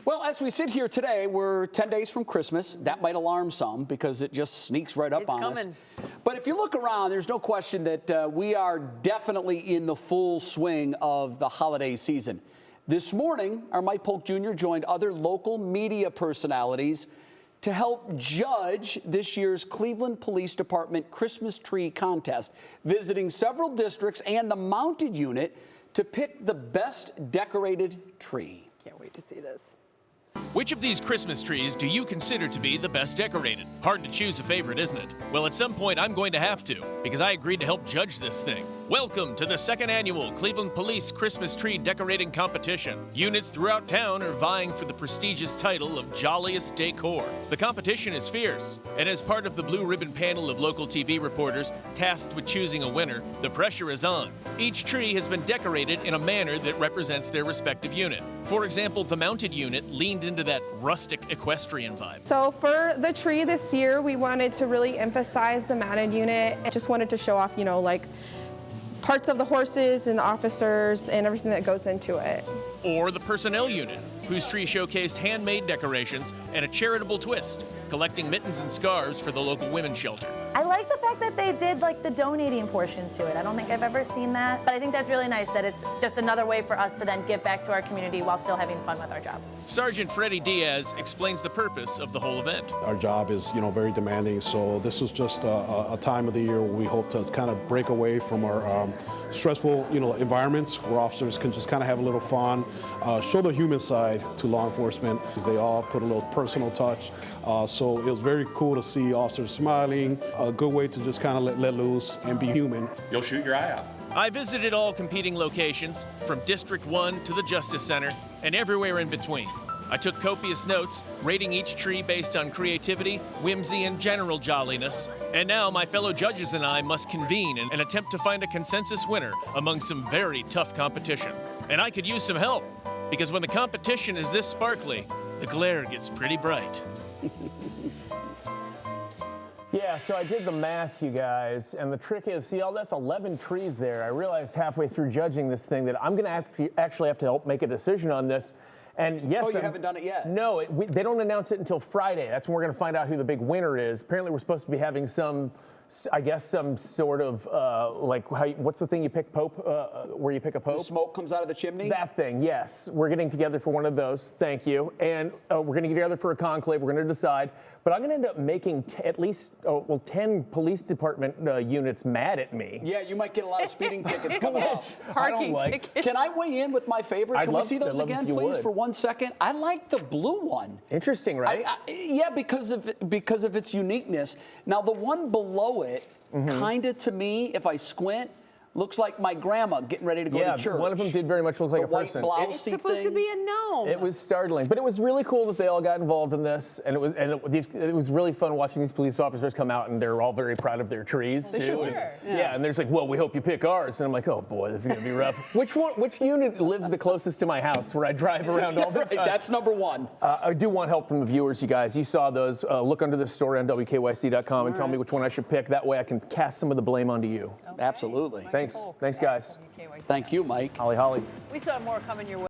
Well, as we sit here today, we're 10 days from Christmas. That might alarm some because it just sneaks right up on us. But if you look around, there's no question that we are definitely in the full swing of the holiday season. This morning, our Mike-Polk-Jr. joined other local media personalities to help judge this year's Cleveland Police Department Christmas tree contest, visiting several districts and the mounted unit to pick the best decorated tree. Can't wait to see this. Which of these Christmas trees do you consider to be the best decorated? Hard to choose a favorite, isn't it? Well, at some point I'm going to have to, because I agreed to help judge this thing. Welcome to the second annual Cleveland Police Christmas Tree Decorating Competition. Units throughout town are vying for the prestigious title of Jolliest Decor. The competition is fierce, and as part of the blue ribbon panel of local TV reporters tasked with choosing a winner, the pressure is on. Each tree has been decorated in a manner that represents their respective unit. For example, the mounted unit leaned into that rustic equestrian vibe. So for the tree this year, we wanted to really emphasize the mounted unit and just wanted to show off, you know, like parts of the horses and the officers and everything that goes into it. Or the personnel unit, whose tree showcased handmade decorations and a charitable twist, collecting mittens and scarves for the local women's shelter. I like the fact that they did like the donating portion to it. I don't think I've ever seen that, but I think that's really nice that it's just another way for us to then give back to our community while still having fun with our job. Sergeant Freddie Diaz explains the purpose of the whole event. Our job is, very demanding, so this was just a time of the year where we hope to kind of break away from our stressful, environments where officers can just kind of have a little fun, show the human side to law enforcement. They all put a little personal touch, so it was very cool to see officers smiling. A good way to just kind of let loose and be human. You'll shoot your eye out. I visited all competing locations, from District 1 to the Justice Center, and everywhere in between. I took copious notes, rating each tree based on creativity, whimsy, and general jolliness. And now my fellow judges and I must convene and attempt to find a consensus winner among some very tough competition. And I could use some help, because when the competition is this sparkly, the glare gets pretty bright. Yeah, so I did the math, you guys, and the trick is, see, that's 11 trees there. I realized halfway through judging this thing that I'm going to actually have to help make a decision on this. And yes, you haven't done it yet? No, they don't announce it until Friday. That's when we're going to find out who the big winner is. Apparently, we're supposed to be having some sort of, what's the thing you pick, where you pick a pope? The smoke comes out of the chimney? That thing, yes. We're getting together for one of those. Thank you. And we're going to get together for a conclave. We're going to decide. But I'm going to end up making at least 10 police department units mad at me. Yeah, you might get a lot of speeding tickets coming up. Parking tickets. Can I weigh in with my favorite? Can we see those again, please, for 1 second? I like the blue one. Interesting, right? Yeah, because of its uniqueness. Now, the one below it, kind of to me, if I squint, looks like my grandma getting ready to go to church. Yeah, one of them did very much look like a person. Blousey it's supposed to be a gnome. It was startling, but it was really cool that they all got involved in this, and it was really fun watching these police officers come out, and they're all very proud of their trees They too. sure. Yeah, and they're just like, well, we hope you pick ours, and I'm like, oh boy, this is gonna be rough. Which unit lives the closest to my house, where I drive around all the time? That's number one. I do want help from the viewers, you guys. You saw those. Look under the story on WKYC.com and tell me which one I should pick. That way, I can cast some of the blame onto you. Okay. Absolutely. Thanks, guys. Thank you, Mike. Holly. We still have more coming your way.